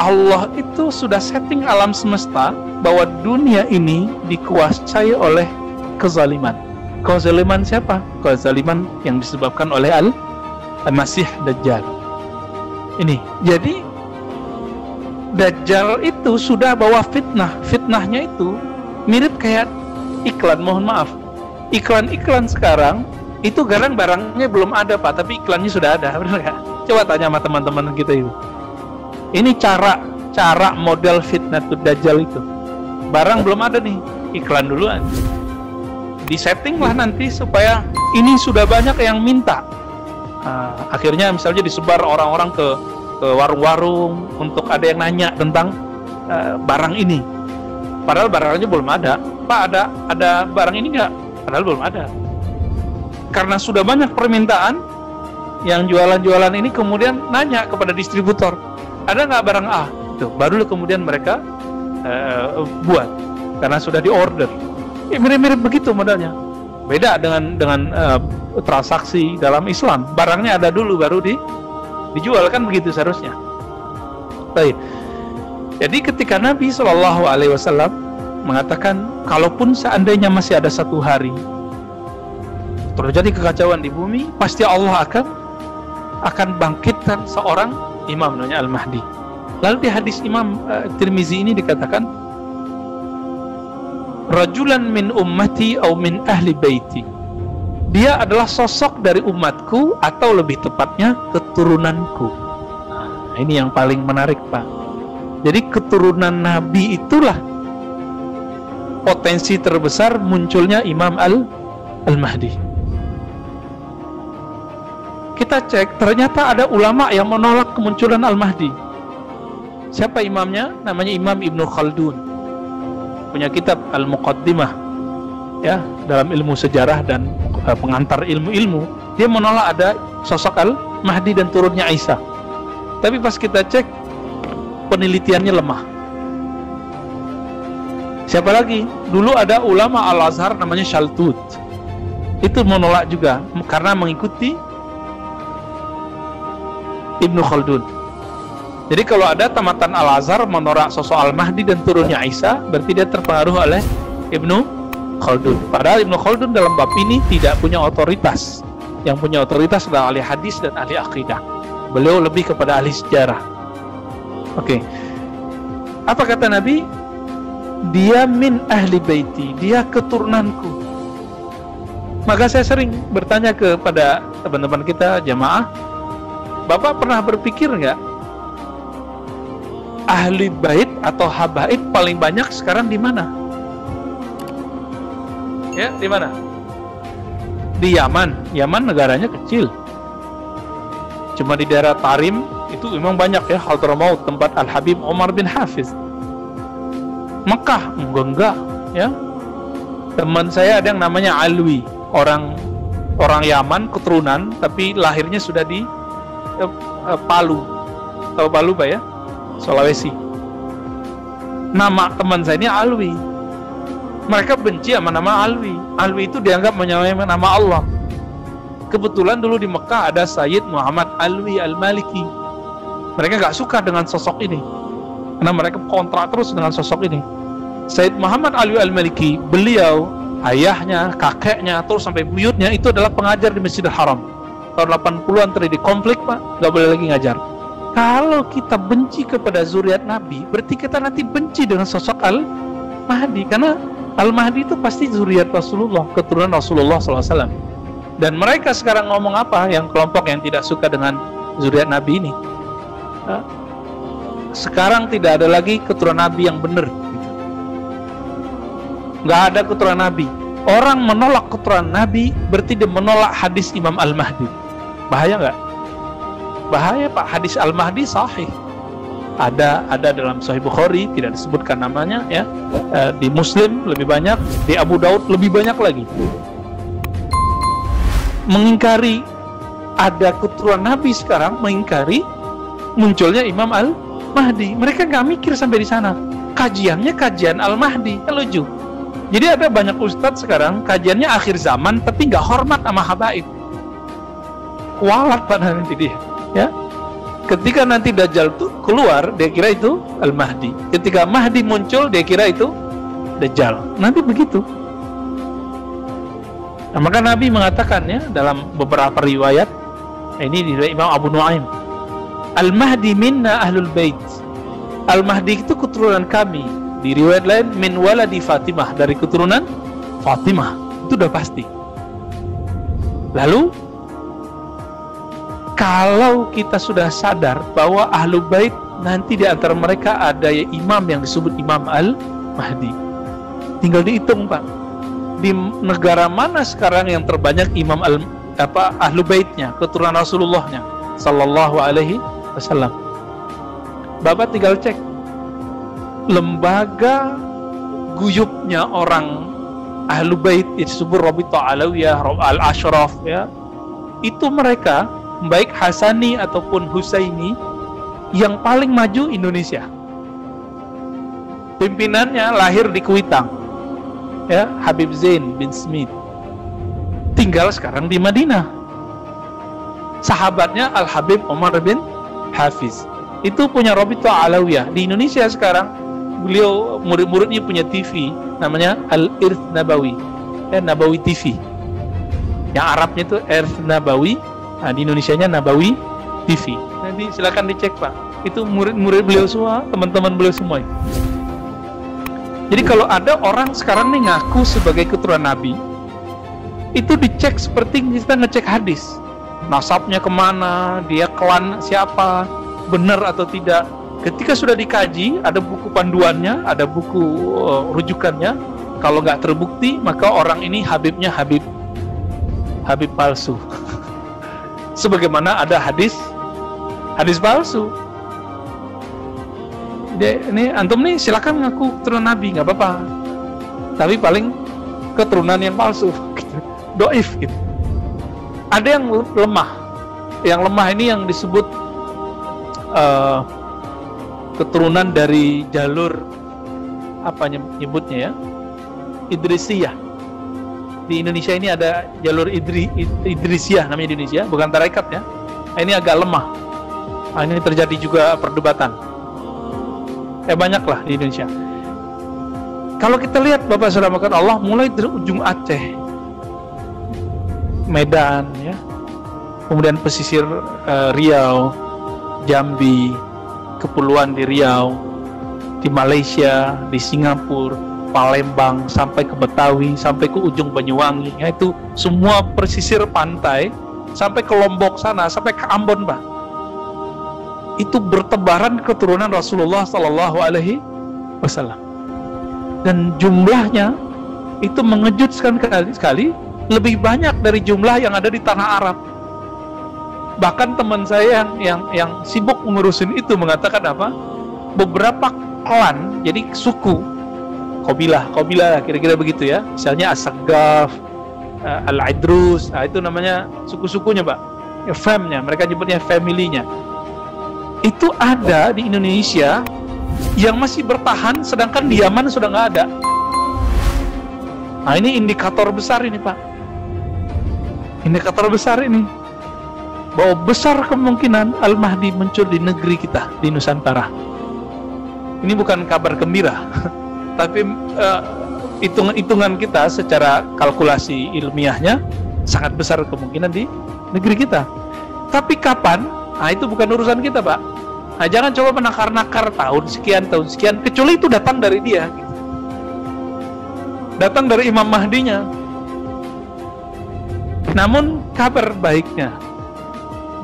Allah itu sudah setting alam semesta bahwa dunia ini dikuasai oleh kezaliman. Kezaliman siapa? Kezaliman yang disebabkan oleh Al-Masih Dajjal. Ini, jadi Dajjal itu sudah bawa fitnah. Fitnahnya itu mirip kayak iklan, mohon maaf. Iklan-iklan sekarang itu barangnya belum ada Pak, tapi iklannya sudah ada, benar nggak? Coba tanya sama teman-teman kita itu. Ini cara model fitnatul Dajjal itu. Barang belum ada nih, iklan duluan. Disetting lah nanti supaya ini sudah banyak yang minta. Akhirnya misalnya disebar orang-orang ke warung-warung untuk ada yang nanya tentang barang ini. Padahal barangnya belum ada. Pak, ada barang ini nggak? Padahal belum ada. Karena sudah banyak permintaan, yang jualan-jualan ini kemudian nanya kepada distributor, ada nggak barang A? Tuh, baru kemudian mereka buat karena sudah diorder. Mirip-mirip begitu modelnya. Beda dengan transaksi dalam Islam. Barangnya ada dulu baru dijual, kan begitu seharusnya. Baik. Jadi ketika Nabi SAW mengatakan, kalaupun seandainya masih ada satu hari terjadi kekacauan di bumi, pasti Allah akan bangkitkan seorang imam namanya Al-Mahdi. Lalu di hadis Imam Tirmizi ini dikatakan, rajulan min ummati atau min ahli baiti. Dia adalah sosok dari umatku atau lebih tepatnya keturunanku. Nah, ini yang paling menarik Pak. Jadi keturunan Nabi itulah potensi terbesar munculnya Imam Al-Mahdi. Kita cek, ternyata ada ulama yang menolak kemunculan Al-Mahdi. Siapa imamnya? Namanya Imam Ibnu Khaldun. Punya kitab Al-Muqaddimah, ya, dalam ilmu sejarah dan pengantar ilmu-ilmu. Dia menolak ada sosok Al-Mahdi dan turunnya Isa. Tapi pas kita cek, penelitiannya lemah. Siapa lagi? Dulu ada ulama Al-Azhar namanya Shaltut. Itu menolak juga karena mengikuti Ibnu Khaldun. Jadi kalau ada tamatan Al-Azhar menolak sosok Al-Mahdi dan turunnya Isa, berarti dia terpengaruh oleh Ibnu Khaldun. Padahal Ibnu Khaldun dalam bab ini tidak punya otoritas. Yang punya otoritas adalah ahli hadis dan ahli akidah. Beliau lebih kepada ahli sejarah. Oke. Apa kata Nabi? Dia min ahli baiti, dia keturunanku. Maka saya sering bertanya kepada teman-teman kita jamaah, Bapak pernah berpikir nggak, ahli bait atau habaib paling banyak sekarang di mana? Ya, di mana? Di Yaman. Yaman negaranya kecil. Cuma di daerah Tarim itu memang banyak ya, Hadramaut, tempat Al-Habib Umar bin Hafiz. Mekah enggak ya. Teman saya ada yang namanya Alwi, orang Yaman keturunan tapi lahirnya sudah di Palu. Tahu Palu Pak ya? Sulawesi. Nama teman saya ini Alwi. Mereka benci sama nama Alwi. Alwi itu dianggap menyamai nama Allah. Kebetulan dulu di Mekah ada Sayyid Muhammad Alwi Al-Maliki. Mereka nggak suka dengan sosok ini karena mereka kontra terus dengan sosok ini. Sayyid Muhammad Alwi Al-Maliki, beliau, ayahnya, kakeknya, terus sampai buyutnya itu adalah pengajar di Masjidil Haram. Tahun 80-an terjadi konflik Pak, nggak boleh lagi ngajar. Kalau kita benci kepada zuriat Nabi, berarti kita nanti benci dengan sosok Al-Mahdi, karena Al-Mahdi itu pasti zuriat Rasulullah, keturunan Rasulullah SAW. Dan mereka sekarang ngomong apa, yang kelompok yang tidak suka dengan zuriat Nabi ini, sekarang tidak ada lagi keturunan Nabi yang benar, nggak ada keturunan Nabi. Orang menolak keturunan Nabi berarti dia menolak hadis Imam Al-Mahdi. Bahaya nggak? Bahaya Pak. Hadis Al-Mahdi sahih. Ada dalam Sahih Bukhari, tidak disebutkan namanya ya. Di Muslim lebih banyak, di Abu Daud lebih banyak lagi. Mengingkari ada keturunan Nabi sekarang, mengingkari munculnya Imam Al-Mahdi. Mereka nggak mikir sampai di sana. Kajiannya kajian Al-Mahdi, lucu. Jadi ada banyak ustadz sekarang kajiannya akhir zaman tapi nggak hormat sama habaib. Kualat pada nanti dia, ya. Ketika nanti Dajjal keluar, dia kira itu Al-Mahdi. Ketika Mahdi muncul, dia kira itu Dajjal. Nanti begitu. Nah, maka Nabi mengatakannya dalam beberapa riwayat, ini dari Imam Abu Nuaim, Al-Mahdi minna ahlul bait. Al-Mahdi itu keturunan kami. Di riwayat lain, min waladi Fatimah, dari keturunan Fatimah. Itu udah pasti. Lalu kalau kita sudah sadar bahwa Ahlul Bait nanti di antara mereka ada imam yang disebut Imam Al-Mahdi, tinggal dihitung, Pak, di negara mana sekarang yang terbanyak imam Ahlul Baitnya, keturunan Rasulullahnya sallallahu alaihi wasallam. Bapak tinggal cek lembaga guyubnya orang Ahlul Bait, disebut Rabithah Alawiyah, Al-Ashraf, ya. Itu mereka baik Hasani ataupun Husaini yang paling maju Indonesia. Pimpinannya lahir di Kuitang, ya, Habib Zain bin Smith. Tinggal sekarang di Madinah. Sahabatnya Al-Habib Umar bin Hafiz. Itu punya Rabithah Alawiyah. Di Indonesia sekarang beliau murid-muridnya punya TV namanya Al-Irth Nabawi, Nabawi TV. Yang Arabnya itu Irth Nabawi. Nah, di Indonesianya Nabawi TV. Nanti silakan dicek, Pak. Itu murid-murid beliau semua, teman-teman beliau semua. Jadi kalau ada orang sekarang nih ngaku sebagai keturunan Nabi, itu dicek seperti kita ngecek hadis. Nasabnya kemana, dia klan siapa, benar atau tidak. Ketika sudah dikaji, ada buku panduannya, ada buku rujukannya. Kalau nggak terbukti, maka orang ini Habibnya Habib palsu. Sebagaimana ada hadis palsu. Ini antum nih silakan ngaku keturunan Nabi, nggak apa-apa. Tapi paling keturunan yang palsu, doif gitu. Ada yang lemah. Yang lemah ini yang disebut keturunan dari jalur apa nyebutnya ya? Idrisiyah. Di Indonesia ini ada jalur Idrisiyah namanya di Indonesia, bukan tarekat ya. Ini agak lemah. Ini terjadi juga perdebatan. Banyaklah di Indonesia. Kalau kita lihat Bapak Saudara makan Allah, mulai dari ujung Aceh, Medan ya, kemudian pesisir Riau, Jambi, kepulauan di Riau, di Malaysia, di Singapura, Palembang, sampai ke Betawi, sampai ke ujung Banyuwangi, ya, itu semua pesisir pantai, sampai ke Lombok sana, sampai ke Ambon, Pak. Itu bertebaran keturunan Rasulullah Sallallahu Alaihi Wasallam, dan jumlahnya itu mengejutkan sekali, lebih banyak dari jumlah yang ada di tanah Arab. Bahkan teman saya yang sibuk mengurusin itu mengatakan apa? Beberapa klan, jadi suku, Qabilah kira-kira begitu ya. Misalnya As-Saggaf, Al-Idrus, itu namanya suku-sukunya, Pak. Famnya, mereka nyebutnya family-nya. Itu ada di Indonesia yang masih bertahan, sedangkan di Yaman sudah nggak ada. Nah, ini indikator besar ini, Pak. Indikator besar ini bahwa besar kemungkinan Al-Mahdi muncul di negeri kita, di Nusantara. Ini bukan kabar gembira, tapi hitungan kita secara kalkulasi ilmiahnya sangat besar kemungkinan di negeri kita. Tapi kapan? Nah, itu bukan urusan kita, Pak. Nah, jangan coba menakar-nakar tahun sekian, kecuali itu datang dari dia, gitu. Datang dari Imam Mahdinya. Namun kabar baiknya,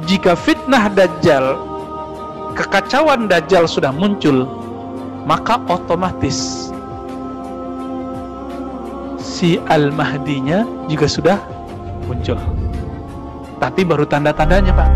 jika fitnah Dajjal, kekacauan Dajjal sudah muncul, maka otomatis si Al-Mahdinya juga sudah muncul. Tapi baru tanda-tandanya, Pak.